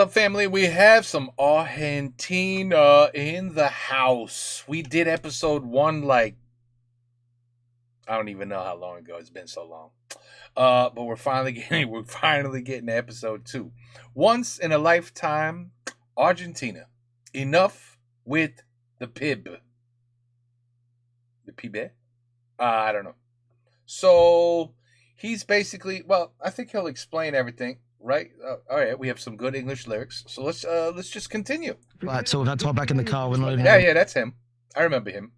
Up, family, we have some Argentina in the house. We did episode 1 like I don't even know how long ago. It's been so long. But we're finally getting to episode 2. Once in a lifetime, Argentina. Enough with the Pibe. The Pibe? I don't know. So he's basically, well, I think he'll explain everything. Right. All right. We have some good English lyrics. So let's just continue. Right. So we've had to hop back in the car. We're not even. Yeah. That's him. I remember him.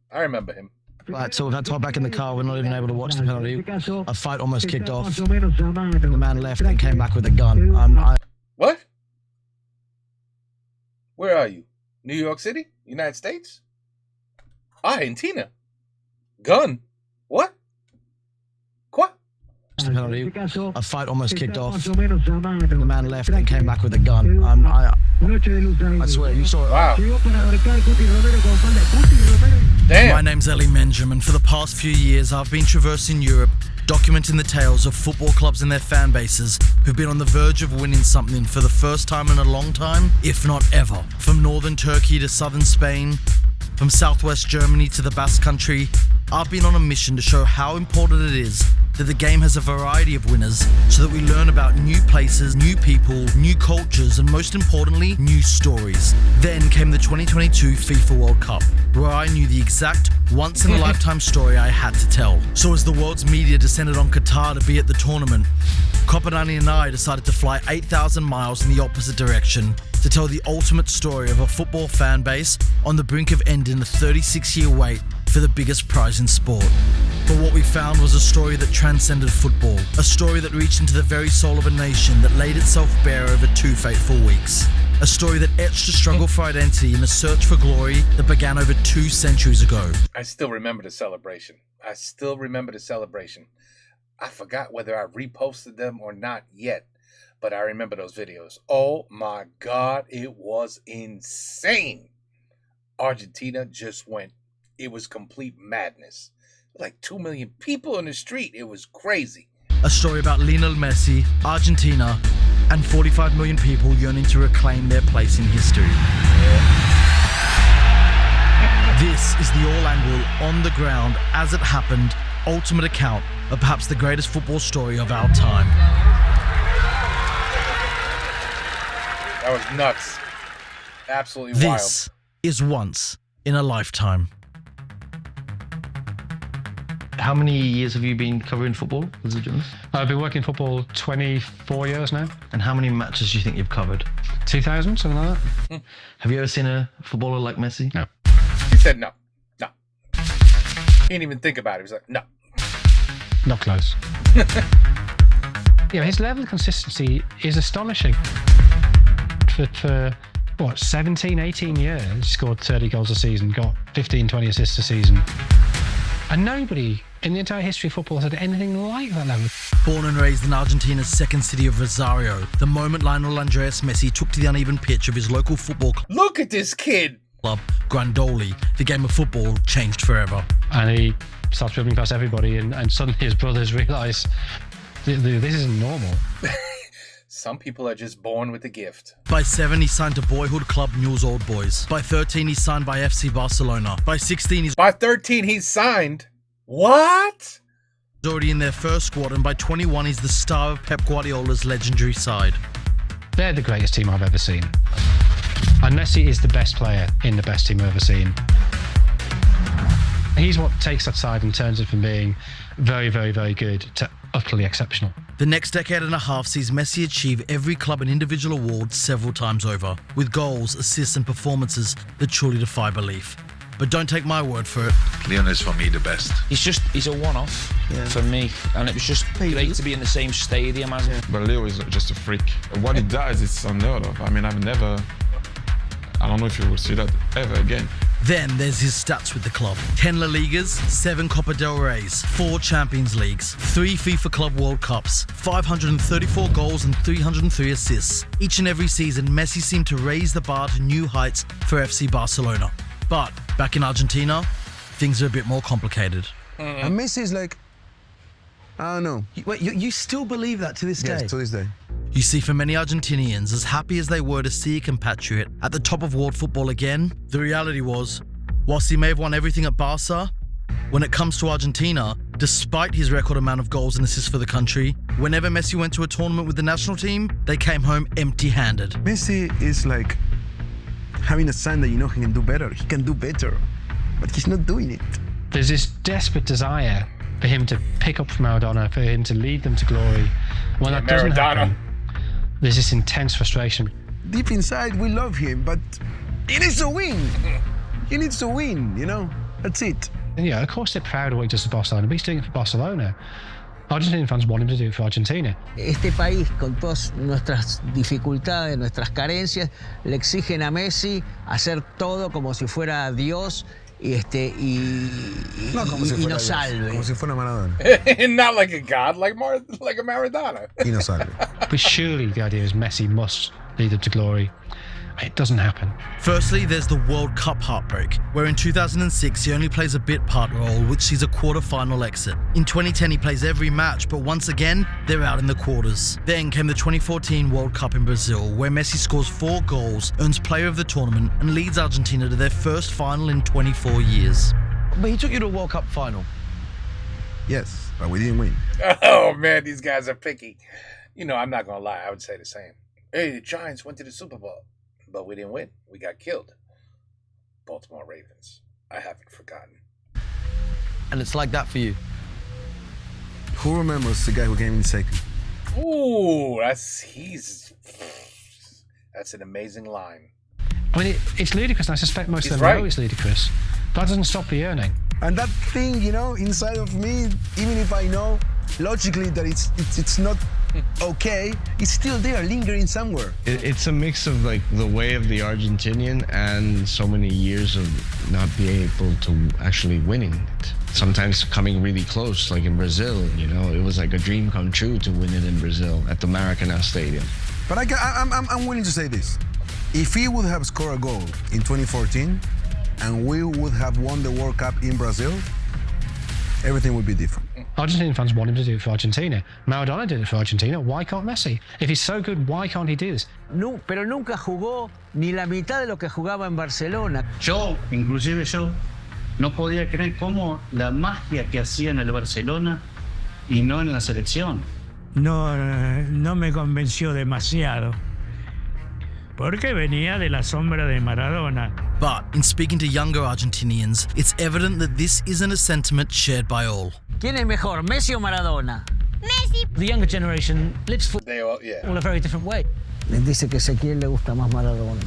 Right. So we've had to hop back in the car. We're not even able to watch the penalty. A fight almost kicked off. The man left and came back with a gun. What? Where are you? New York City? United States? Argentina? Gun? What? Penalty. A fight almost kicked off. The man left and came back with a gun. I swear, you saw it. Wow. Damn. My name's Ellie Menjum, and for the past few years, I've been traversing Europe, documenting the tales of football clubs and their fan bases who've been on the verge of winning something for the first time in a long time, if not ever. From northern Turkey to southern Spain, from southwest Germany to the Basque Country, I've been on a mission to show how important it is that the game has a variety of winners so that we learn about new places, new people, new cultures, and most importantly, new stories. Then came the 2022 FIFA World Cup, where I knew the exact once-in-a-lifetime story I had to tell. So as the world's media descended on Qatar to be at the tournament, Copanani and I decided to fly 8,000 miles in the opposite direction to tell the ultimate story of a football fan base on the brink of ending a 36-year wait for the biggest prize in sport. But what we found was a story that transcended football, a story that reached into the very soul of a nation that laid itself bare over 2 fateful weeks, a story that etched a struggle for identity in a search for glory that began over 2 centuries ago. I still remember the celebration. I forgot whether I reposted them or not yet, but I remember those videos. Oh my God, it was insane. Argentina just went. It was complete madness. Like 2 million people in the street. It was crazy. A story about Lionel Messi, Argentina, and 45 million people yearning to reclaim their place in history. This is the all-angle, on-the-ground, as it happened, ultimate account of perhaps the greatest football story of our time. That was nuts. Absolutely wild. This is once in a lifetime. How many years have you been covering football as a journalist? I've been working football 24 years now. And how many matches do you think you've covered? 2,000, something like that. Have you ever seen a footballer like Messi? No. He said no. He didn't even think about it. He was like, no. Not close. His level of consistency is astonishing. For 17, 18 years, he scored 30 goals a season, got 15, 20 assists a season. And nobody in the entire history of football has had anything like that level. Born and raised in Argentina's second city of Rosario, the moment Lionel Andres Messi took to the uneven pitch of his local football club, Look at this kid. Grandoli, the game of football changed forever. And he starts dribbling past everybody, and suddenly his brothers realise this isn't normal. Some people are just born with a gift. By 7, he signed to boyhood club Newell's Old Boys. By 13, he signed by FC Barcelona. By 16, he's By 13, he's signed. What? already in their first squad, and by 21, he's the star of Pep Guardiola's legendary side. They're the greatest team I've ever seen. And Messi is the best player in the best team I've ever seen. He's what takes that side and turns it from being very, very, very good to utterly exceptional. The next decade and a half sees Messi achieve every club and individual award several times over, with goals, assists and performances that truly defy belief. But don't take my word for it. Leon is for me the best. He's a one-off for me, and it was just great to be in the same stadium as him. But Leo is just a freak. What he does is unheard of. I mean, I don't know if you will see that ever again. Then there's his stats with the club. 10 La Ligas, 7 Copa del Reys, 4 Champions Leagues, 3 FIFA Club World Cups, 534 goals and 303 assists. Each and every season, Messi seemed to raise the bar to new heights for FC Barcelona. But back in Argentina, things are a bit more complicated. And Messi is like, I don't know. Wait, you still believe that to this day? Yes, to this day. You see, for many Argentinians, as happy as they were to see a compatriot at the top of world football again, the reality was, whilst he may have won everything at Barca, when it comes to Argentina, despite his record amount of goals and assists for the country, whenever Messi went to a tournament with the national team, they came home empty-handed. Messi is like having a son that you know he can do better. He can do better, but he's not doing it. There's this desperate desire for him to pick up from Maradona, for him to lead them to glory. When that doesn't happen, there's this intense frustration. Deep inside, we love him, but he needs to win. He needs to win, you know? That's it. And yeah, of course they're proud of what he does for Barcelona, but he's doing it for Barcelona. Argentinian fans want him to do it for Argentina. Este país, con todas nuestras dificultades, nuestras carencias, le exigen a Messi hacer todo como si fuera Dios y No como si fuera nos Dios, salve. como si fuera Maradona. Not like a god, like a Maradona. Y nos salve. But surely the idea is Messi must lead them to glory. It doesn't happen. Firstly, there's the World Cup heartbreak, where in 2006 he only plays a bit part role, which sees a quarter-final exit. In 2010 he plays every match, but once again, they're out in the quarters. Then came the 2014 World Cup in Brazil, where Messi scores 4 goals, earns player of the tournament, and leads Argentina to their first final in 24 years. But he took you to a World Cup final. Yes, but we didn't win. Oh man, these guys are picky. You know, I'm not gonna lie, I would say the same. Hey, the Giants went to the Super Bowl, but we didn't win. We got killed. Baltimore Ravens. I haven't forgotten. And it's like that for you. Who remembers the guy who came in second? Ooh, that's an amazing line. I mean, it's ludicrous, and I suspect most He's of them right. know it's ludicrous. But that doesn't stop the yearning. And that thing, you know, inside of me, even if I know logically that it's not okay, it's still there, lingering somewhere. It's a mix of like the way of the Argentinian and so many years of not being able to actually winning it. Sometimes coming really close, like in Brazil, you know, it was like a dream come true to win it in Brazil at the Maracanã Stadium. But I'm willing to say this. If he would have scored a goal in 2014 and we would have won the World Cup in Brazil, everything would be different. Argentinian fans want him to do it for Argentina. Maradona did it for Argentina. Why can't Messi? If he's so good, why can't he do this? No, pero nunca jugó ni la mitad de lo que jugaba en Barcelona. Inclusive yo, no podía creer cómo la magia que hacía en el Barcelona y no en la selección. No me convenció demasiado, porque venía de la sombra de Maradona. But in speaking to younger Argentinians, it's evident that this isn't a sentiment shared by all. ¿Quién es mejor, Messi o Maradona? Messi. The younger generation lives for Yeah. a very different way. Les dice que a Ezequiel le gusta más Maradona.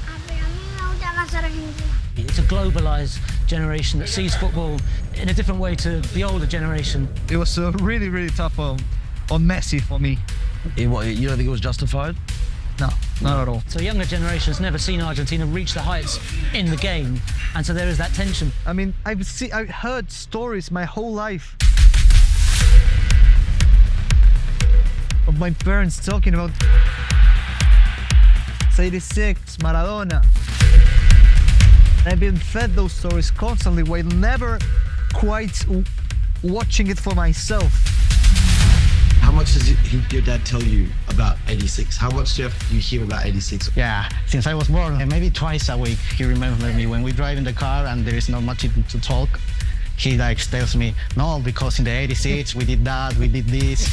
Pero a mí me gusta más Argentina. It's a globalized generation that sees football in a different way to the older generation. It was really, really tough on Messi for me. You don't think it was justified? No, not at all. So younger generations never seen Argentina reach the heights in the game, and so there is that tension. I mean, I've heard stories my whole life of my parents talking about 86, Maradona. I've been fed those stories constantly while never quite watching it for myself. How much does your dad tell you about 86? How much do you hear about 86? Yeah, since I was born, maybe twice a week, he remembers me when we drive in the car and there is not much to talk. He like tells me, no, because in the 86 we did that, we did this.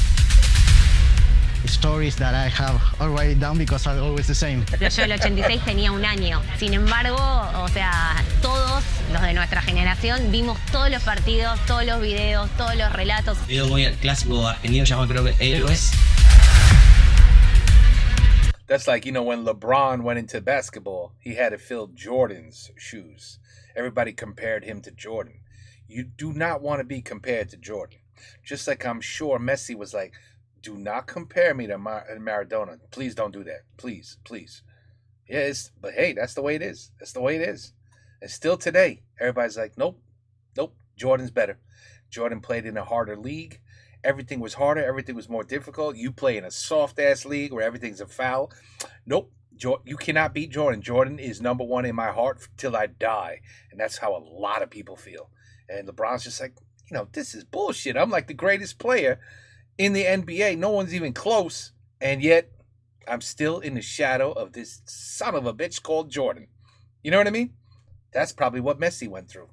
Stories that I have already done because are always the same. Yo el 86 tenía 1 año. Sin embargo, o sea, todos los de nuestra generación vimos todos los partidos, todos los videos, todos los relatos. Yo voy al clásico argentino llamado creo que Héroes. That's like, you know, when LeBron went into basketball, he had to fill Jordan's shoes. Everybody compared him to Jordan. You do not want to be compared to Jordan. Just like I'm sure Messi was like, do not compare me to Maradona. Please don't do that. Please, please. Yes, but hey, that's the way it is. That's the way it is. And still today, everybody's like, nope, Jordan's better. Jordan played in a harder league. Everything was harder. Everything was more difficult. You play in a soft-ass league where everything's a foul. Nope, you cannot beat Jordan. Jordan is number 1 in my heart till I die. And that's how a lot of people feel. And LeBron's just like, you know, this is bullshit. I'm like the greatest player in the NBA. No one's even close. And yet, I'm still in the shadow of this son of a bitch called Jordan. You know what I mean? That's probably what Messi went through.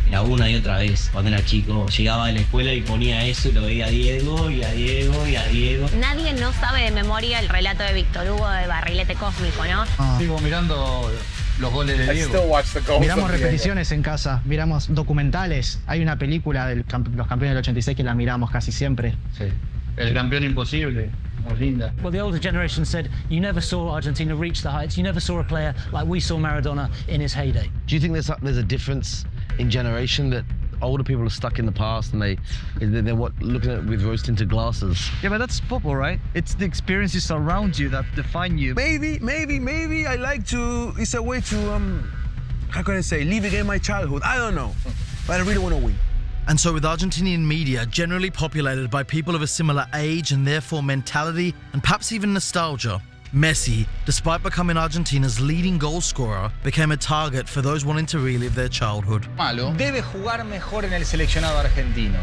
Era una y otra vez, cuando era chico, llegaba a la escuela y ponía eso y lo veía a Diego y a Diego y a Diego. Nadie no sabe de memoria el relato de Víctor Hugo de Barrilete Cósmico, ¿no? Sigo mirando los goles de Diego. Miramos repeticiones en casa, miramos documentales. Hay una película de los campeones del 86 que la miramos casi siempre. Sí. El campeón imposible. Linda. Well, the older generation said you never saw Argentina reach the heights. You never saw a player like we saw Maradona in his heyday. Do you think there's a difference in generation that older people are stuck in the past and they're looking at it with rose-tinted glasses? Yeah, but that's football, right? It's the experiences around you that define you. Maybe I like to, it's a way to, how can I say, live again my childhood. I don't know, but I really want to win. And so with Argentinian media generally populated by people of a similar age and therefore mentality and perhaps even nostalgia, Messi, despite becoming Argentina's leading goal scorer, became a target for those wanting to relive their childhood. Debe jugar mejor en el seleccionado argentino.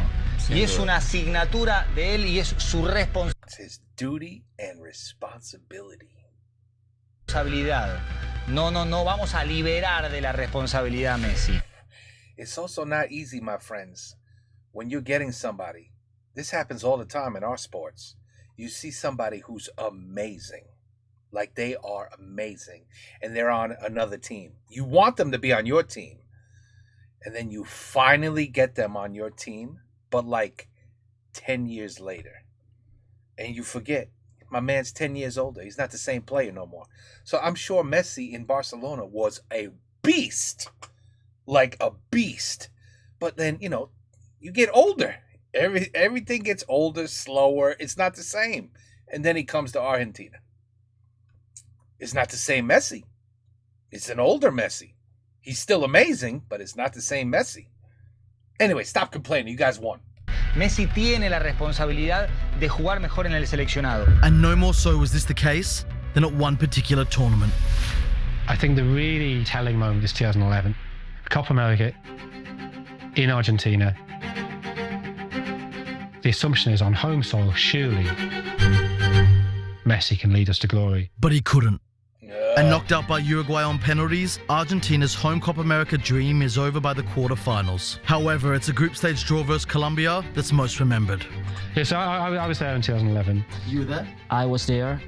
Y es una asignatura de él y es su responsabilidad. It's his duty and responsibility. No vamos a liberar de la responsabilidad a Messi. It's also not easy, my friends, when you're getting somebody. This happens all the time in our sports. You see somebody who's amazing, like they are amazing, and they're on another team. You want them to be on your team, and then you finally get them on your team, but like 10 years later. And you forget, my man's 10 years older. He's not the same player no more. So I'm sure Messi in Barcelona was a beast. Like a beast. But then, you get older. Everything gets older, slower. It's not the same. And then he comes to Argentina. It's not the same Messi. It's an older Messi. He's still amazing, but it's not the same Messi. Anyway, stop complaining. You guys won. Messi tiene la responsabilidad de jugar mejor en el seleccionado. And no more so was this the case than at one particular tournament. I think the really telling moment is 2011. Copa America in Argentina. The assumption is on home soil, surely Messi can lead us to glory. But he couldn't. And knocked out by Uruguay on penalties, Argentina's home Copa America dream is over by the quarterfinals. However, it's a group stage draw versus Colombia that's most remembered. Yeah, so I was there in 2011. You were there? I was there.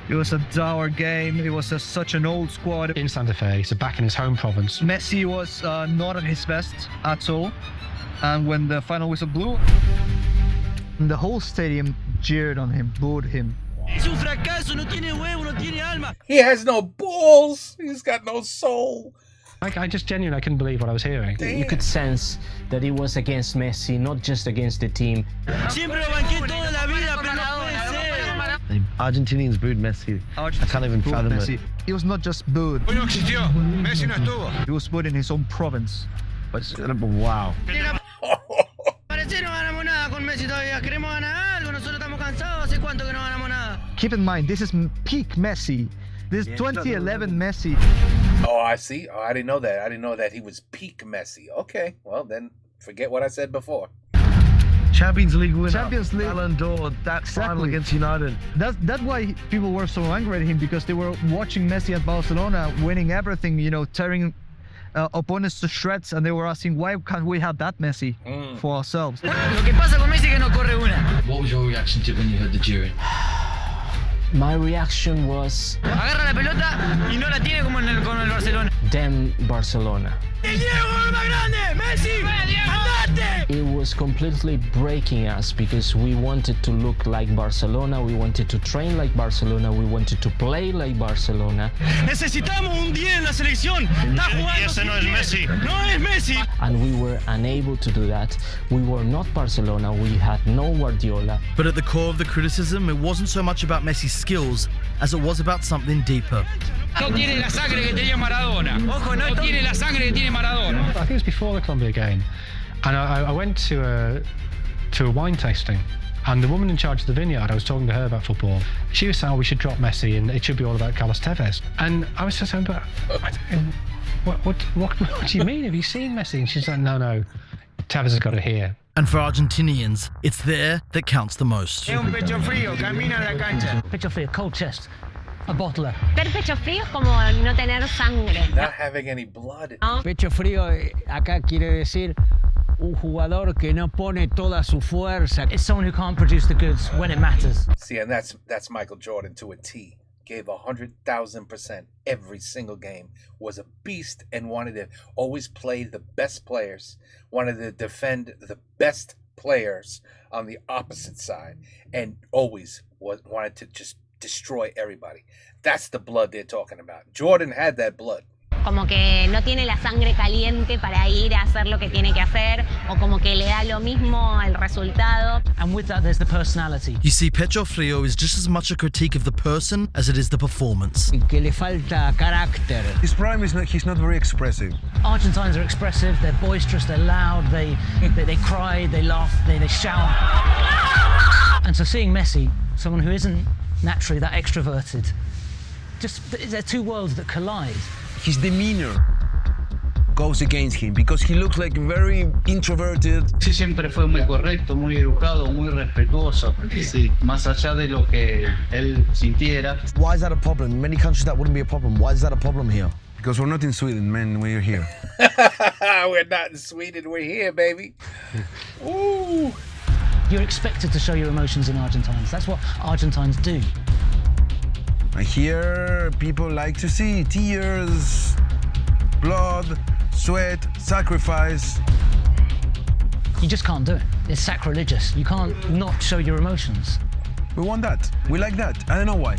It was a dour game. It was such an old squad. In Santa Fe, so back in his home province. Messi was not at his best at all. And when the final whistle blew, the whole stadium jeered on him, booed him. He has no balls. He's got no soul. I just genuinely couldn't believe what I was hearing. Damn. You could sense that it was against Messi, not just against the team. The Argentinians booed Messi. I can't even fathom it. He was not just booed. He was booed in his own province. Wow. Keep in mind, this is peak Messi. This is 2011 Messi. Oh, I see. Oh, I didn't know that. I didn't know that he was peak Messi. Okay, well then, forget what I said before. Champions League winner. Champions League. Ballon d'Or, that final against United. That's why people were so angry at him, because they were watching Messi at Barcelona winning everything, tearing opponents to shreds, and they were asking, why can't we have that Messi for ourselves? What was your reaction to it when you heard the jeering? My reaction was... Agarra la pelota y no la tiene como con el Barcelona. Damn Barcelona. It was completely breaking us because we wanted to look like Barcelona, we wanted to train like Barcelona, we wanted to play like Barcelona. Necesitamos un 10 en la selección. Está jugando. Ese no es Messi. No es Messi. And we were unable to do that. We were not Barcelona, we had no Guardiola. But at the core of the criticism, it wasn't so much about Messi's skills as it was about something deeper. No tiene la sangre que tenía Maradona. Ojo, no tiene la sangre que tiene Maradona. I think it was before the Colombia game, and I went to a wine tasting, and the woman in charge of the vineyard, I was talking to her about football. She was saying, we should drop Messi and it should be all about Carlos Tevez. And I was just saying, but what do you mean? Have you seen Messi? And she's like, no, Tevez has got it here. And for Argentinians, it's there that counts the most. Es un pecho frío, camina a la cancha. Pecho frío, cold chest, a bottler. Ter pecho frío es como no tener sangre. Not having any blood. Pecho frío acá quiere decir un jugador que no pone toda su fuerza. It's someone who can't produce the goods when it matters. See, and that's Michael Jordan to a T. Gave 100,000% every single game. Was a beast and wanted to always play the best players. Wanted to defend the best players on the opposite side, and always wanted to just destroy everybody. That's the blood they're talking about. Jordan had that blood. Como que no tiene la sangre caliente para ir a hacer lo que tiene que hacer, o como que le da lo mismo el resultado. And with that, there's the personality. You see, Pecho Frio is just as much a critique of the person as it is the performance. Que le falta carácter. His problem is he's not very expressive. Argentines are expressive, they're boisterous, they're loud, they cry, they laugh, they shout. And so seeing Messi, someone who isn't naturally that extroverted, just they're two worlds that collide. His demeanor goes against him because he looks like very introverted. Sí, siempre fue muy correcto, muy educado, muy respetuoso. Sí, más allá de lo que él sintiera. Why is that a problem? In many countries that wouldn't be a problem. Why is that a problem here? Because we're not in Sweden, man. We're here. We're not in Sweden. We're here, baby. Ooh. You're expected to show your emotions in Argentines. That's what Argentines do. Here, people like to see tears, blood, sweat, sacrifice. You just can't do it. It's sacrilegious. You can't not show your emotions. We want that. We like that. I don't know why.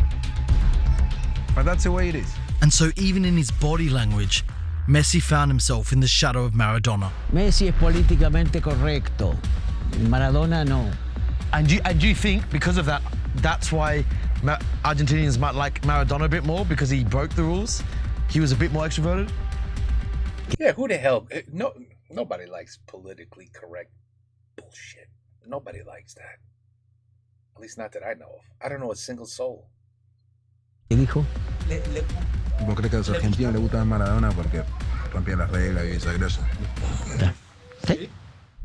But that's the way it is. And so even in his body language, Messi found himself in the shadow of Maradona. Messi es políticamente correcto. Maradona no. And do you think because of that, that's why Argentinians might like Maradona a bit more because he broke the rules? He was a bit more extroverted? Yeah, who the hell? Nobody likes politically correct bullshit. Nobody likes that. At least not that I know of. I don't know a single soul. ¿Qué dijo? ¿Vos crees que a los argentinos les gusta Maradona porque rompía las reglas y eso? ¿Sí?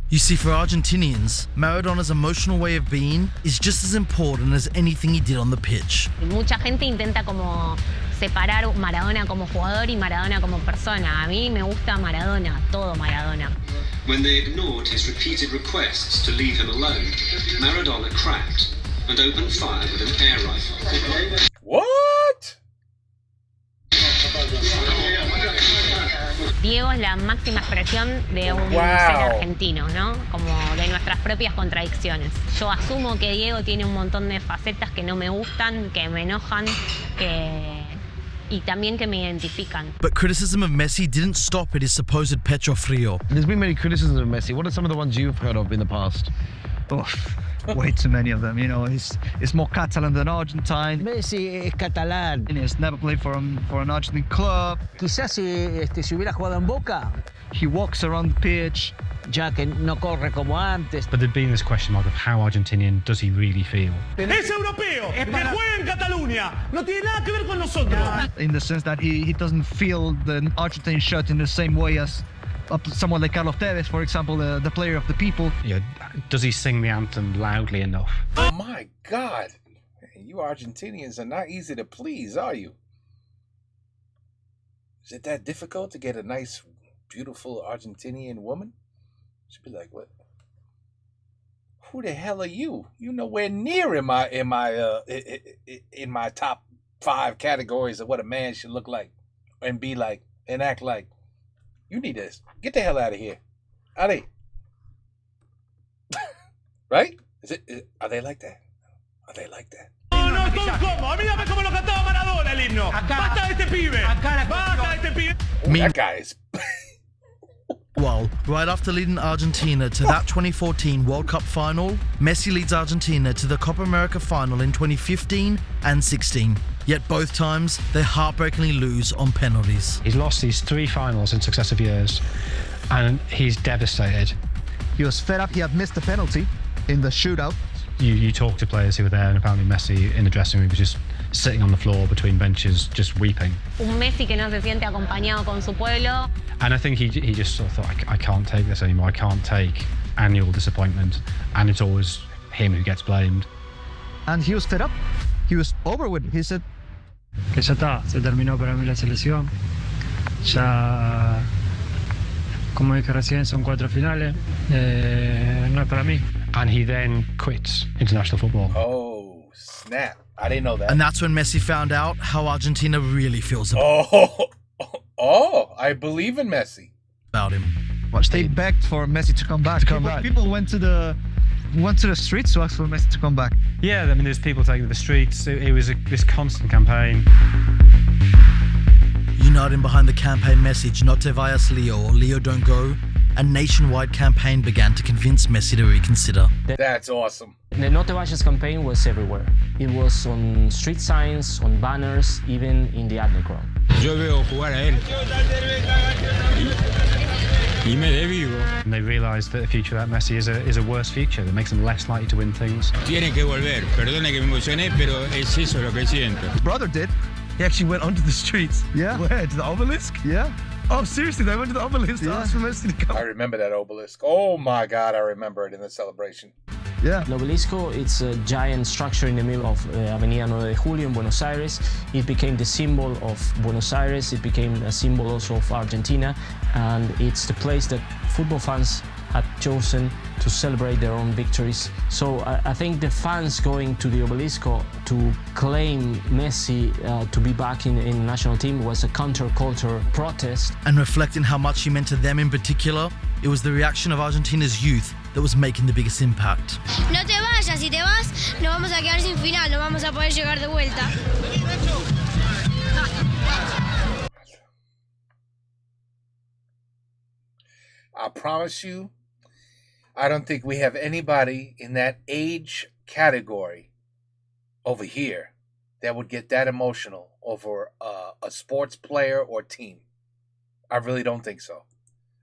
You see, for Argentinians, Maradona's emotional way of being is just as important as anything he did on the pitch. Mucha gente intenta como separar Maradona como jugador y Maradona como persona. A mí me gusta Maradona, todo Maradona. When they ignored his repeated requests to leave him alone, Maradona cracked and opened fire with an air rifle. What? Diego es la máxima expresión de un ser argentino, ¿no? Como de nuestras propias contradicciones. Yo asumo que Diego tiene un montón de facetas que no me gustan, que me enojan, y también que me identifican. But criticism of Messi didn't stop at his supposed pecho frio. There's been many criticisms of Messi. What are some of the ones you've heard of in the past? Oh, way too many of them. You know, he's more Catalan than Argentine. Messi es catalán. He has never played for an Argentine club. Quizás si hubiera jugado en Boca. He walks around the pitch. Ya que no corre como antes. But there'd been this question mark of how Argentinian does he really feel? Es europeo, que juega en Cataluña, no tiene nada que ver con nosotros. In the sense that he doesn't feel the Argentine shirt in the same way as someone like Carlos Tevez, for example, the player of the people. Yeah, does he sing the anthem loudly enough? Oh my God. You Argentinians are not easy to please, are you? Is it that difficult to get a nice, beautiful Argentinian woman? She'd be like, what? Who the hell are you? You're nowhere near in my top 5 categories of what a man should look like and be like and act like. You need to get the hell out of here. Are they? Right? Are they like that? Are they like that? No, todo como. Mírame cómo lo cantaba Maradona el himno. Basta de este pibe. Basta de este pibe. That guy is... Well, right after leading Argentina to that 2014 World Cup final, Messi leads Argentina to the Copa America final in 2015 and 16. Yet both times, they heartbreakingly lose on penalties. He's lost these 3 finals in successive years, and he's devastated. He was fed up. He had missed the penalty in the shootout. You talk to players who were there, and apparently Messi in the dressing room was just sitting on the floor between benches, just weeping. Un Messi que no se siente acompañado con su pueblo. And I think he just sort of thought, I can't take this anymore. I can't take annual disappointment, and it's always him who gets blamed. And he was fed up. He was over with it. He said, que ya está, se terminó para mí la selección. Ya, como dije recién, son 4 finales. No es para mí. And he then quits international football. Oh, snap. I didn't know that. And that's when Messi found out how Argentina really feels about I believe in Messi. About him. They begged for Messi to come back. People went to the streets to ask for Messi to come back. Yeah, I mean, there's people taking to the streets. It was this constant campaign. Uniting behind the campaign message, "No te vayas, Leo," or "Leo, don't go," a nationwide campaign began to convince Messi to reconsider. That's awesome. The No te vayas campaign was everywhere. It was on street signs, on banners, even in the underground. Yo veo jugar a él y me desvivo. And they realised that the future without Messi is a worse future that makes them less likely to win things. Tiene que volver. Perdone que me emocioné, pero es eso lo que siento. His brother did. He actually went onto the streets. Yeah. Where? To the obelisk? Yeah. Oh, seriously? They went to the obelisk to ask for Messi to come? I remember that obelisk. Oh my God, I remember it in the celebration. Yeah. El obelisco, it's a giant structure in the middle of Avenida 9 de Julio in Buenos Aires. It became the symbol of Buenos Aires. It became a symbol also of Argentina. And it's the place that football fans had chosen to celebrate their own victories. So I think the fans going to the obelisco to claim Messi to be back in the national team was a counterculture protest. And reflecting how much he meant to them in particular, it was the reaction of Argentina's youth that was making the biggest impact. No te vayas, si te vas, nos vamos a quedar sin final, no vamos a poder llegar de vuelta. I promise you, I don't think we have anybody in that age category over here that would get that emotional over a sports player or team. I really don't think so.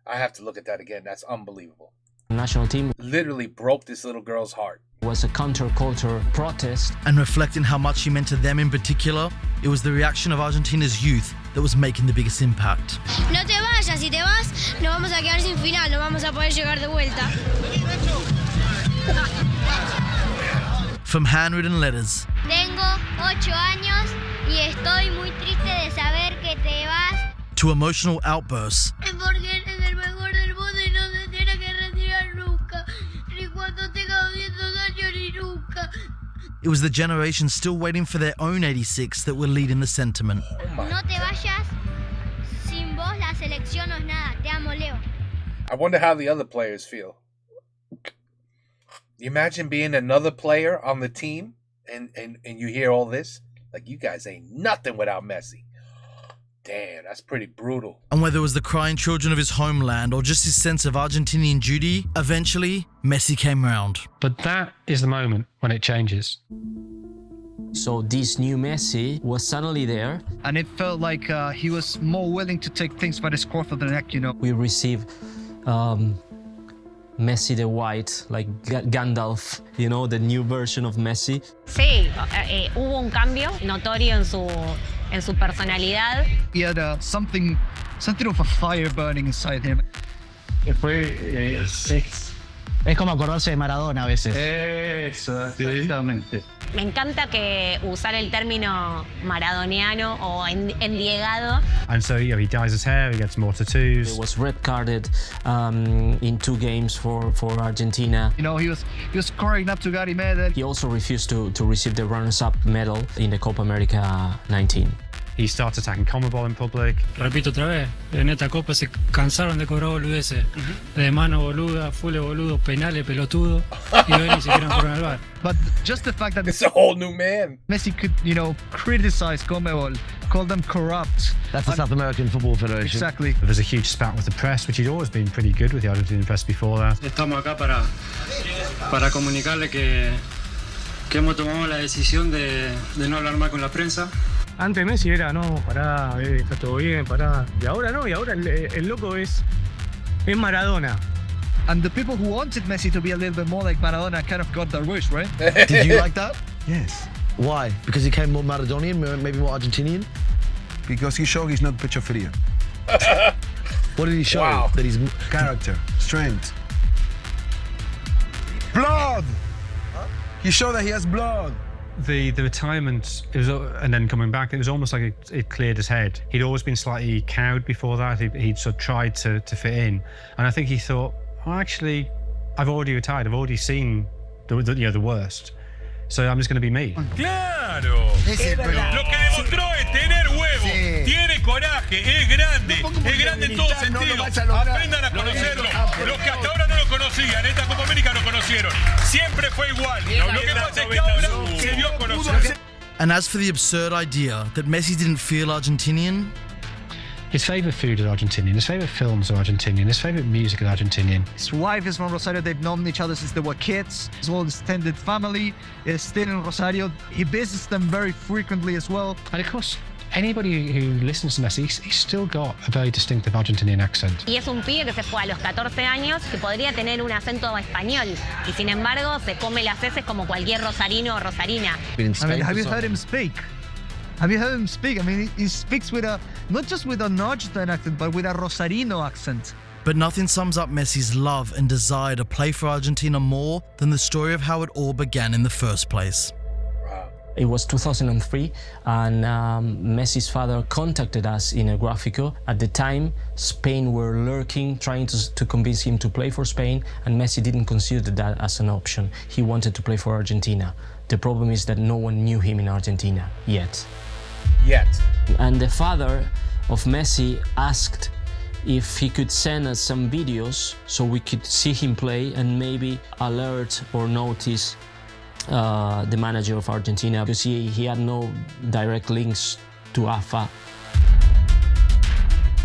I have to look at that again. That's unbelievable. National team literally broke this little girl's heart. Was a counterculture protest. And reflecting how much he meant to them in particular, it was the reaction of Argentina's youth that was making the biggest impact. No te vayas, si te vas, nos vamos a quedar sin final, no vamos a poder llegar de vuelta. From handwritten letters. Tengo 8 años y estoy muy triste de saber que te vas. To emotional outbursts. Porque eres el mejor del mundo y no se tiene que retirar nunca. Ni cuando tenga 200 años ni nunca. It was the generation still waiting for their own 86 that were leading the sentiment. No te vayas, sin vos la selección no es nada. Te amo, Leo. I wonder how the other players feel. You imagine being another player on the team and you hear all this? Like, you guys ain't nothing without Messi. Damn, that's pretty brutal. And whether it was the crying children of his homeland or just his sense of Argentinian duty, eventually, Messi came round. But that is the moment when it changes. So this new Messi was suddenly there. And it felt like he was more willing to take things by the scruff of the neck, you know. We received Messi the White, like Gandalf, you know, the new version of Messi. Sí, hubo un cambio notorio en su personalidad. He had something of a fire burning inside him. Es como acordarse de Maradona a veces. Eso, exactamente. Me encanta que usar el término maradoniano o endiegado. And so, he dyes his hair, he gets more tattoos. He was red carded in 2 games for Argentina. You know, he was crying up to Gary Medel. He also refused to receive the runners-up medal in the Copa America 19. He started attacking CONMEBOL in public. Repito otra vez, en esta copa se cansaron de cobrar boludeces. De mano boluda, fule boludo, penales, pelotudo. Y hoy ni siquiera fueron al bar. But just the fact that it's a whole new man. Messi could, you know, criticize CONMEBOL, call them corrupt. That's the South American Football Federation. Exactly. There's a huge spat with the press, which he'd always been pretty good with the Argentinian press before that. Estamos acá para comunicarle que hemos tomado la decisión de no hablar más con la prensa. Antes Messi era, no, pará, está todo bien, pará. Y ahora no, y ahora el loco es Maradona. And the people who wanted Messi to be a little bit more like Maradona kind of got their wish, right? Did you like that? Yes. Why? Because he came more Maradonian, maybe more Argentinian? Because he showed he's not pecho frío. What did he show? Wow. That he's character, strength. Blood! He showed that he has blood. The retirement, and then coming back, it was almost like it cleared his head. He'd always been slightly cowed before that. He'd sort of tried to fit in. And I think he thought, well, actually, I've already retired. I've already seen the worst. So I'm just going to be me. ¡Claro! Lo que demostró es tener huevo, tiene coraje, es grande en todo sentido. Aprendan a conocerlo. Los que hasta ahora no lo conocían, esta Copa América lo conocieron. Siempre fue igual. Lo que pasa es que ahora se dio a conocer. And as for the absurd idea that Messi didn't feel Argentinian, his favourite food is Argentinian, his favourite films are Argentinian, his favourite music is Argentinian. His wife is from Rosario. They've known each other since they were kids. His whole extended family is still in Rosario. He visits them very frequently as well. And of course, anybody who listens to Messi, he's still got a very distinctive Argentinian accent. Y es un pibe que se fue a los 14 años, que podría tener un acento español. Y sin embargo, se come las heces como cualquier rosarino o rosarina. I mean, have you heard him speak? Have you heard him speak? I mean, he speaks with not just with an Argentine accent, but with a Rosarino accent. but nothing sums up Messi's love and desire to play for Argentina more than the story of how it all began in the first place. It was 2003, and Messi's father contacted us in a Gráfico. At the time, Spain were lurking, trying to convince him to play for Spain, and Messi didn't consider that as an option. He wanted to play for Argentina. The problem is that no one knew him in Argentina yet. And the father of Messi asked if he could send us some videos so we could see him play and maybe alert or notice the manager of Argentina, because he had no direct links to AFA.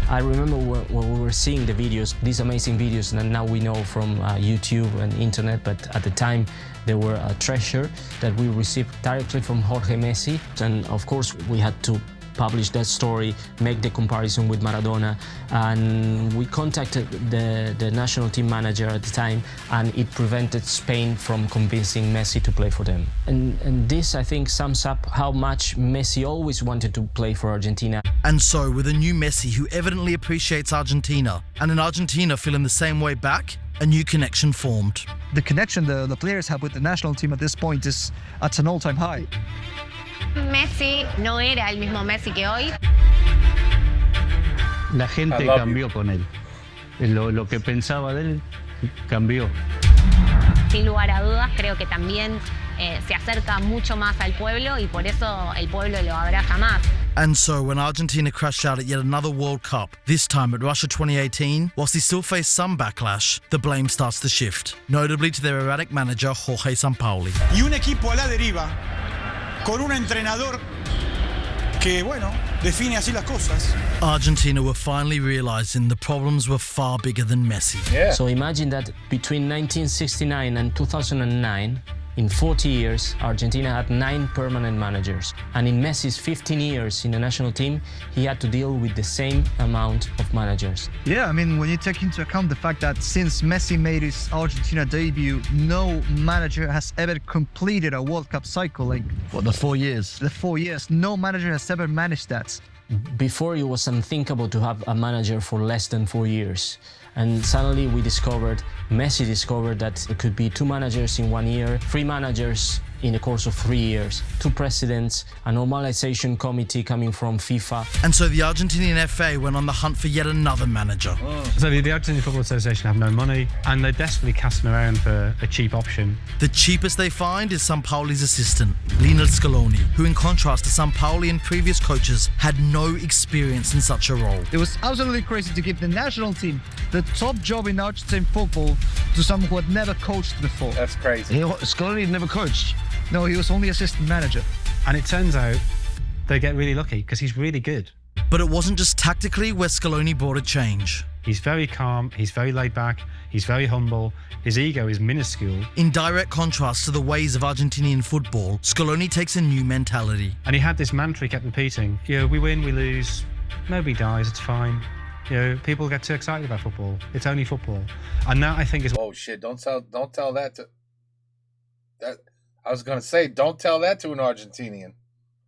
I remember when we were seeing the videos, these amazing videos, and now we know from YouTube and internet, but at the time they were a treasure that we received directly from Jorge Messi. And of course we had to publish that story, make the comparison with Maradona, and we contacted the national team manager at the time, and it prevented Spain from convincing Messi to play for them. And this, I think, sums up how much Messi always wanted to play for Argentina. And so, with a new Messi who evidently appreciates Argentina, and an Argentina feeling the same way back, a new connection formed. The connection the players have with the national team at this point is at an all-time high. Messi no era el mismo Messi que hoy. La gente cambió con él. Lo que pensaba de él cambió. Sin lugar a dudas, creo que también se acerca mucho más al pueblo y por eso el pueblo lo abraza más. And so, when Argentina crashed out at yet another World Cup, this time at Russia 2018, whilst they still face some backlash, the blame starts to shift, notably to their erratic manager, Jorge Sampaoli. Y un equipo a la deriva, con un entrenador que, bueno, define así las cosas. Argentina were finally realizing the problems were far bigger than Messi. So imagine that between 1969 and 2009, in 40 years, Argentina had 9 permanent managers. And in Messi's 15 years in the national team, he had to deal with the same amount of managers. Yeah, I mean, when you take into account the fact that since Messi made his Argentina debut, no manager has ever completed a World Cup cycle. Like, what, the 4 years? The 4 years. No manager has ever managed that. Before, it was unthinkable to have a manager for less than 4 years. And suddenly Messi discovered that it could be 2 managers in 1 year, 3 managers in the course of 3 years, 2 presidents, a normalization committee coming from FIFA. And so the Argentinian FA went on the hunt for yet another manager. So the Argentine Football Association have no money, and they're desperately casting around for a cheap option. The cheapest they find is Sampaoli's assistant, Lionel Scaloni, who in contrast to Sampaoli and previous coaches, had no experience in such a role. It was absolutely crazy to give the national team the top job in Argentine football to someone who had never coached before. That's crazy. Scaloni had never coached. No, he was only assistant manager. And it turns out they get really lucky because he's really good. But it wasn't just tactically where Scaloni brought a change. He's very calm, he's very laid back, he's very humble, his ego is minuscule. In direct contrast to the ways of Argentinian football, Scaloni takes a new mentality. And he had this mantra he kept repeating, we win, we lose, nobody dies, it's fine. People get too excited about football. It's only football. And that, I think, is... Oh, shit, don't tell that to... That... I was going to say, don't tell that to an Argentinian.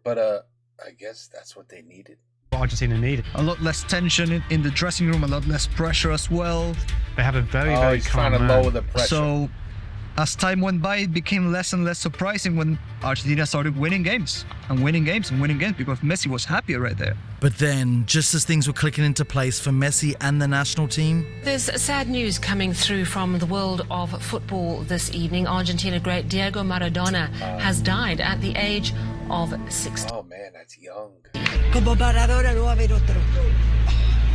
But I guess that's what they needed. What Argentina needed. A lot less tension in the dressing room, a lot less pressure as well. They have a very calm trying to man. lower the pressure. So As time went by, it became less and less surprising when Argentina started winning games and winning games and winning games because Messi was happier right there. But then, just as things were clicking into place for Messi and the national team, there's sad news coming through from the world of football this evening. Argentina great Diego Maradona has died at the age of 60. Oh man, that's young. Como Maradona no va a haber otro.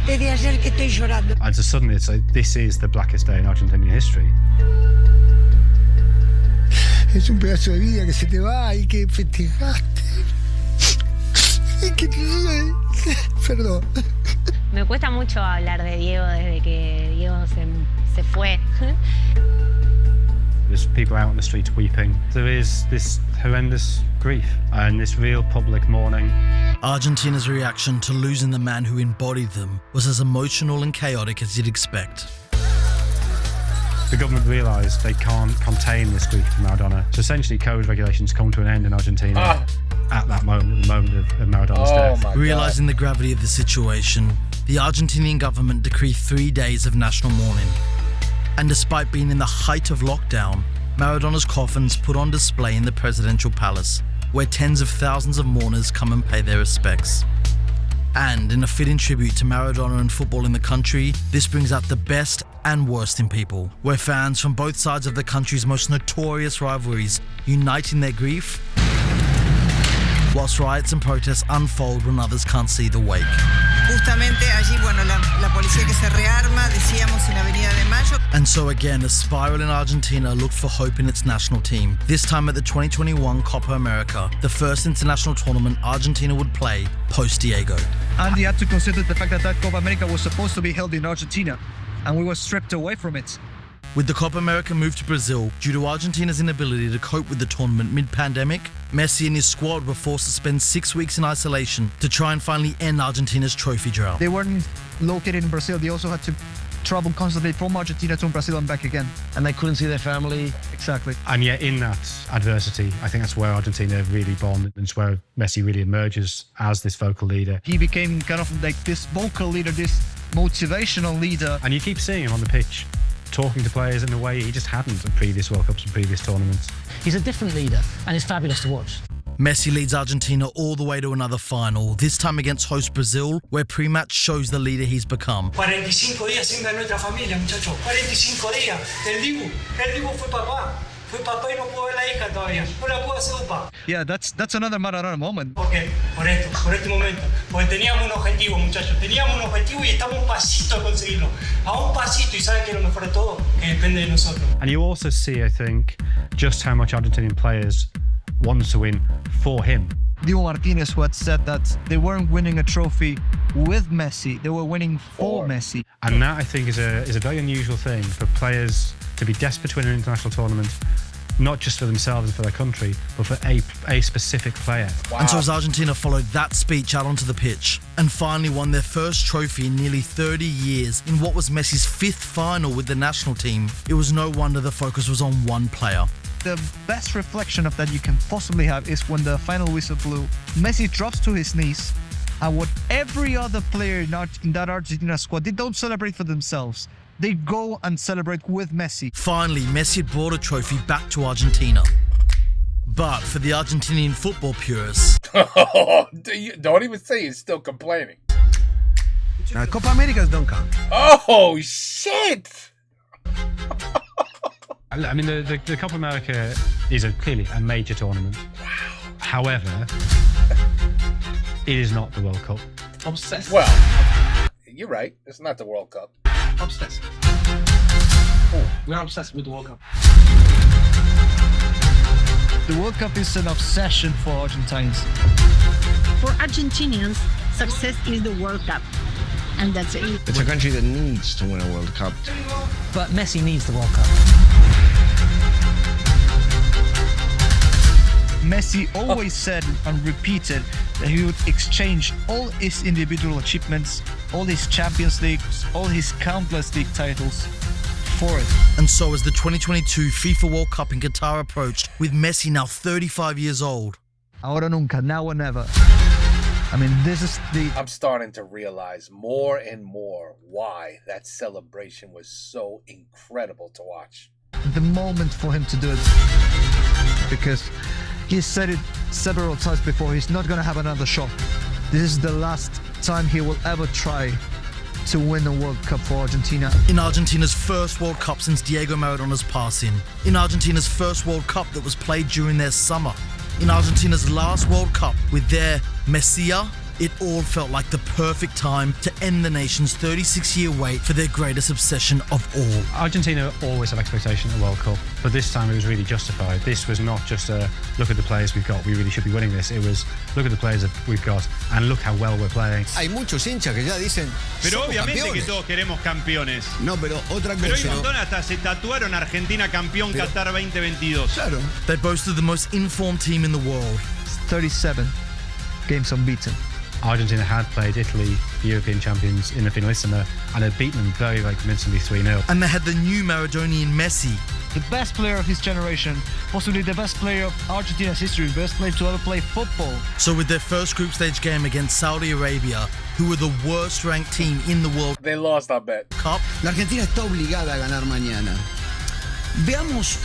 Desde ayer que estoy llorando. And so suddenly it's like, this is the blackest day in Argentinian history. Es un pedazo de vida que se te va y que festejaste. Y que perdón. Me cuesta mucho hablar de Diego desde que Diego se fue. There's people out on the streets weeping. There is this horrendous grief and this real public mourning. Argentina's reaction to losing the man who embodied them was as emotional and chaotic as you'd expect. The government realised they can't contain this grief to Maradona. So essentially COVID regulations come to an end in Argentina at that moment, the moment of Maradona's death. Realising the gravity of the situation, the Argentinian government decreed 3 days of national mourning. And despite being in the height of lockdown, Maradona's coffin's put on display in the presidential palace, where tens of thousands of mourners come and pay their respects. And in a fitting tribute to Maradona and football in the country, this brings out the best and worst in people, where fans from both sides of the country's most notorious rivalries unite in their grief, whilst riots and protests unfold when others can't see the wake. Justamente allí, bueno, la policía que se rearma, decíamos en Avenida de Mayo. And so again, a spiral in Argentina looked for hope in its national team. This time at the 2021 Copa America, the first international tournament Argentina would play post-Diego. And you have to consider the fact that Copa America was supposed to be held in Argentina, and we were stripped away from it. With the Copa America moved to Brazil due to Argentina's inability to cope with the tournament mid-pandemic, Messi and his squad were forced to spend 6 weeks in isolation to try and finally end Argentina's trophy drought. They weren't located in Brazil. They also had to travel constantly from Argentina to Brazil and back again. And they couldn't see their family. Exactly. And yet in that adversity, I think that's where Argentina really bonded, and it's where Messi really emerges as this vocal leader. He became kind of like this vocal leader, this motivational leader. And you keep seeing him on the pitch, talking to players in a way he just hadn't at previous World Cups and previous tournaments. He's a different leader, and it's fabulous to watch. Messi leads Argentina all the way to another final, this time against host Brazil, where pre-match shows the leader he's become. 45 días sin ver nuestra familia, muchachos. 45 días. El Dibu fue papá. Fue papá y no pudo ver la hija todavía. No la pudo hacer papá. Yeah, that's another Maradona moment. ¿Por qué? Por este momento. Porque teníamos un objetivo, muchachos. Teníamos un objetivo y estamos un pasito a conseguirlo. A un pasito, y ¿saben qué es lo mejor de todo? Que depende de nosotros. And you also see, I think, just how much Argentinian players want to win for him. Diego Martinez, who had said that they weren't winning a trophy with Messi, they were winning for Messi. And that, I think, is a very unusual thing for players to be desperate to win an international tournament, not just for themselves and for their country, but for a specific player. Wow. And so as Argentina followed that speech out onto the pitch and finally won their first trophy in nearly 30 years in what was Messi's 5th final with the national team, it was no wonder the focus was on one player. The best reflection of that you can possibly have is when the final whistle blew. Messi drops to his knees, and what every other player in that Argentina squad, they don't celebrate for themselves. They go and celebrate with Messi. Finally, Messi had brought a trophy back to Argentina. But for the Argentinian football purists... Don't even say he's still complaining. Copa America don't count. Oh, shit! I mean, the Copa America is clearly a major tournament. Wow. However, it is not the World Cup. Obsessed. Well, you're right. It's not the World Cup. Obsessed. We're obsessed with the World Cup. The World Cup is an obsession for Argentines. For Argentinians, success is the World Cup. And that's it. It's a country that needs to win a World Cup. But Messi needs the World Cup. Messi always said and repeated that he would exchange all his individual achievements, all his Champions Leagues, all his countless league titles for it. And so as the 2022 FIFA World Cup in Qatar approached, with Messi now 35 years old. Ahora nunca, now or never. I mean, this is the... I'm starting to realize more and more why that celebration was so incredible to watch. the moment for him to do it. Because he said it several times before, he's not going to have another shot. This is the last time he will ever try to win a World Cup for Argentina. In Argentina's first World Cup since Diego Maradona's passing. In Argentina's first World Cup that was played during their summer. In Argentina's last World Cup with their Messi, it all felt like the perfect time to end the nation's 36-year wait for their greatest obsession of all. Argentina always have expectation at the World Cup, but this time it was really justified. This was not just a look at the players we've got, we really should be winning this. It was look at the players that we've got and look how well we're playing. Hay muchos hinchas que ya dicen, pero obviamente campeones. Que todos queremos campeones. No, pero otra cosa. Pero hay un montón hasta se tatuaron Argentina campeón Qatar 2022. Claro. They boasted the most informed team in the world. 37 games unbeaten. Argentina had played Italy, the European champions, in the Finalissima and had beaten them very, very convincingly 3-0. And they had the new Maradonian Messi. The best player of his generation, possibly the best player of Argentina's history, best player to ever play football. So with their first group stage game against Saudi Arabia, who were the worst ranked team in the World They lost, I bet. Cup. La Argentina está obligada a ganar mañana. Veamos,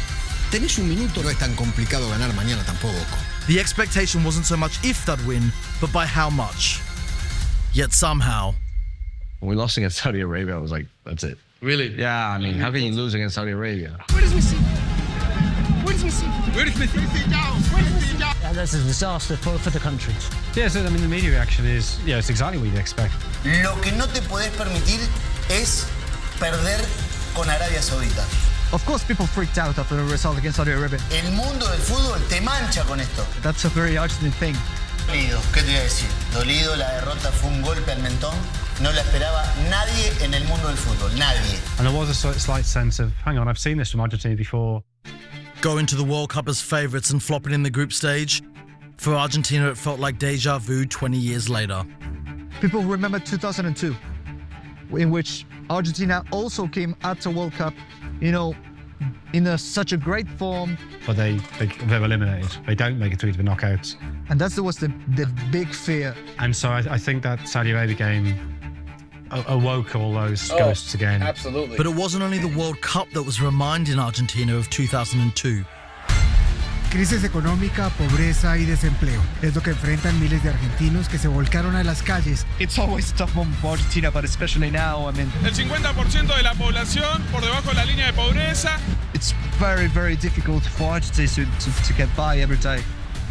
tenés un minuto, no es tan complicado ganar mañana tampoco. The expectation wasn't so much if they'd win, but by how much. Yet somehow... When we lost against Saudi Arabia, I was like, that's it. Really? Yeah, I mean, how can you lose against Saudi Arabia? Where does Messi? Where does Messi? Where does Messi down? Where does Messi down? That's a disaster for the country. Yeah, so I mean, the media reaction is, yeah, it's exactly what you'd expect. Lo que no te podés permitir es perder con Arabia Saudita. Of course, people freaked out after the result against Saudi Arabia. El mundo del fútbol te mancha con esto. That's a very Argentine thing. Dolido, ¿qué te voy a decir? Dolido, la derrota fue un golpe al mentón. No la esperaba nadie en el mundo del fútbol, nadie. And there was a slight sense of, hang on, I've seen this from Argentina before. Going to the World Cup as favourites and flopping in the group stage? For Argentina, it felt like deja vu 20 years later. People remember 2002, in which Argentina also came at the World Cup, you know, in such a great form. But they're eliminated. They don't make it through to the knockouts. And that was the big fear. And so I think that Saudi Arabia game awoke all those ghosts again. Absolutely. But it wasn't only the World Cup that was reminding Argentina of 2002. Crisis económica, pobreza y desempleo. Es lo que enfrentan miles de argentinos que se volcaron a las calles. It's always a tough moment for Argentina, but especially now, I mean... El 50% de la población por debajo de la línea de pobreza. It's very, very difficult for Argentina to get by every day.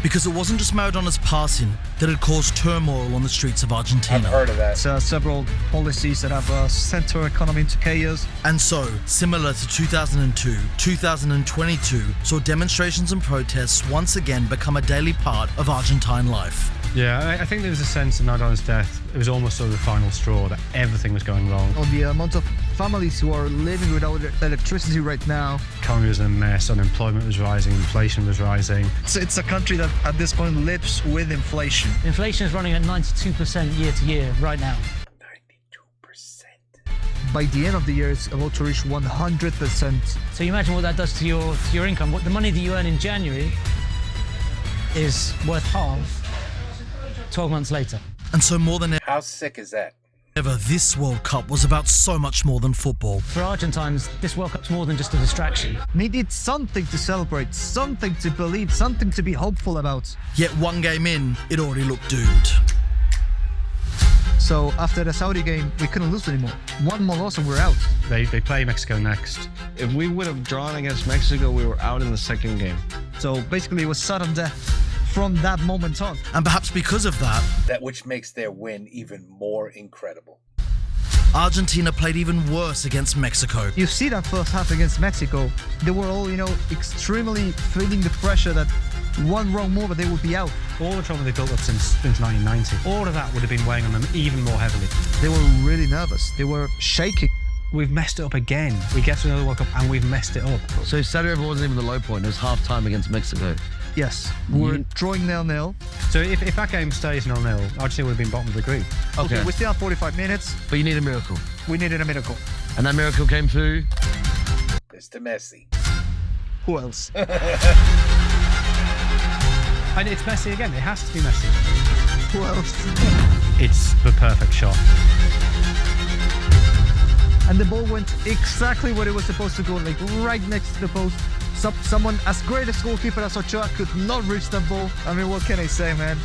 Because it wasn't just Maradona's passing that had caused turmoil on the streets of Argentina. I've heard of that. Several policies that have sent our economy into chaos. And so, similar to 2002, 2022 saw demonstrations and protests once again become a daily part of Argentine life. Yeah, I think there was a sense of Maradona's death, it was almost sort of the final straw, that everything was going wrong. On the amount of families who are living without electricity right now. Economy was in a mess, unemployment was rising, inflation was rising. So it's a country that at this point lives with inflation. Inflation is running at 92% year to year right now. 92%. By the end of the year, it's about to reach 100%. So you imagine what that does to your income. What the money that you earn in January is worth half 12 months later. And so more than How sick is that? ever, this World Cup was about so much more than football. For Argentines, this World Cup's more than just a distraction. Needed something to celebrate, something to believe, something to be hopeful about. Yet one game in, it already looked doomed. So after the Saudi game, we couldn't lose anymore. One more loss and we're out. They play Mexico next. If we would have drawn against Mexico, we were out in the second game. So basically it was sudden death from that moment on. And perhaps because of that, which makes their win even more incredible. Argentina played even worse against Mexico. You see that first half against Mexico, they were all, extremely feeling the pressure that one wrong move and they would be out. All the trouble they built up since 1990, all of that would have been weighing on them even more heavily. They were really nervous. They were shaking. We've messed it up again. We get to another World Cup and we've messed it up. So Saudi Arabia wasn't even the low point. It was half-time against Mexico. Yes, we're drawing 0-0. So if that game stays 0-0, Argentina would have been bottom of the group. Okay, we still have 45 minutes. But you need a miracle. We needed a miracle. And that miracle came through? Mr. Messi. Who else? And it's Messi again. It has to be Messi. Who else? It's the perfect shot. and the ball went exactly where it was supposed to go, like right next to the post. Someone as great as goalkeeper as Ochoa could not reach that ball. I mean, what can I say, man?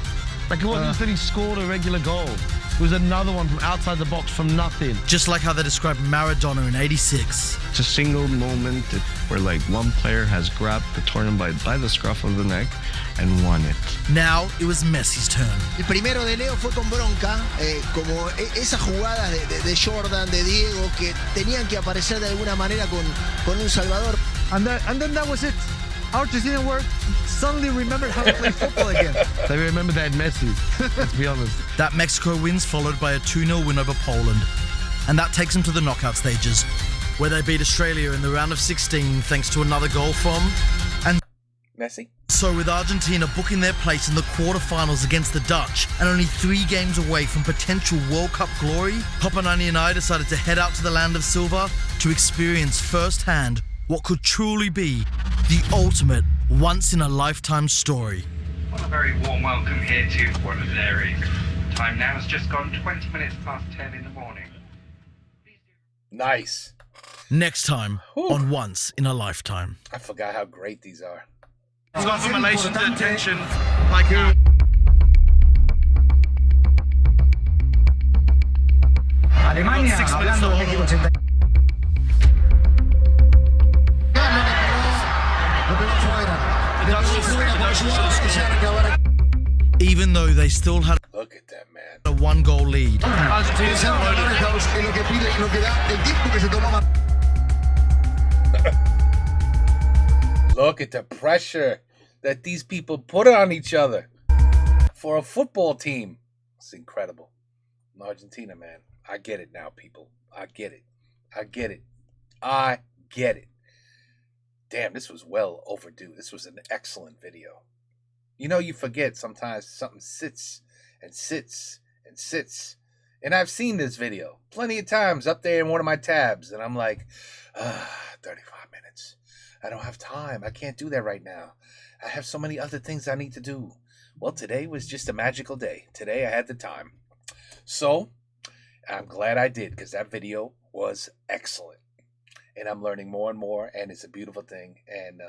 Like, it wasn't just that he scored a regular goal. It was another one from outside the box from nothing. Just like how they described Maradona in '86. It's a single moment where, like, one player has grabbed the tournament by the scruff of the neck and won it. Now it was Messi's turn. El primero de Leo fue con bronca, como esas jugadas de Jordan, de Diego, que tenían que aparecer de alguna manera con un salvador. And then that was it. Argentina were suddenly remembered how to play football again. They remember that Messi, let's be honest. That Mexico win's followed by a 2-0 win over Poland. And that takes them to the knockout stages, where they beat Australia in the round of 16 thanks to another goal from... and Messi. So with Argentina booking their place in the quarterfinals against the Dutch and only 3 games away from potential World Cup glory, Papa Nani and I decided to head out to the land of silver to experience firsthand what could truly be the ultimate once-in-a-lifetime story. Well, a very warm welcome here to Buenos Aires. Time now has just gone 20 minutes past 10 in the morning. Nice. Next time on Once in a Lifetime. I forgot how great these are. It's got some relation to attention, like Alemania, 6 minutes hablando de México 80. even though they still had Look at that, man. A 1-goal lead. Look at the pressure that these people put on each other for a football team. It's incredible. Argentina, man. I get it now, people. I get it. I get it. I get it. Damn, this was well overdue. This was an excellent video. You know, you forget sometimes something sits and sits and sits. And I've seen this video plenty of times up there in one of my tabs. And I'm like, 35 minutes. I don't have time. I can't do that right now. I have so many other things I need to do. Well, today was just a magical day. Today I had the time. So I'm glad I did, because that video was excellent. And I'm learning more and more, and it's a beautiful thing. And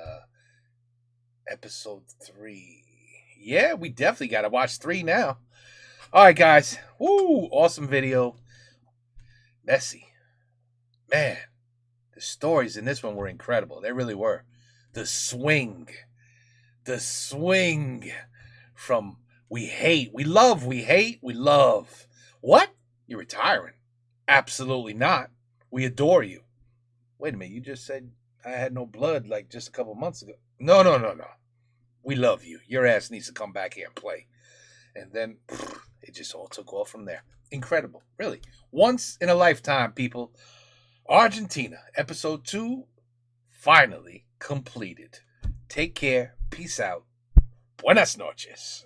episode 3. Yeah, we definitely got to watch 3 now. All right, guys. Woo, awesome video. Messi. Man, the stories in this one were incredible. They really were. The swing from we hate, we love, we hate, we love. What? You're retiring? Absolutely not. We adore you. Wait a minute, you just said I had no blood like just a couple months ago. No. We love you. Your ass needs to come back here and play. And then it just all took off from there. Incredible. Really. Once in a lifetime, people. Argentina, episode 2, finally completed. Take care. Peace out. Buenas noches.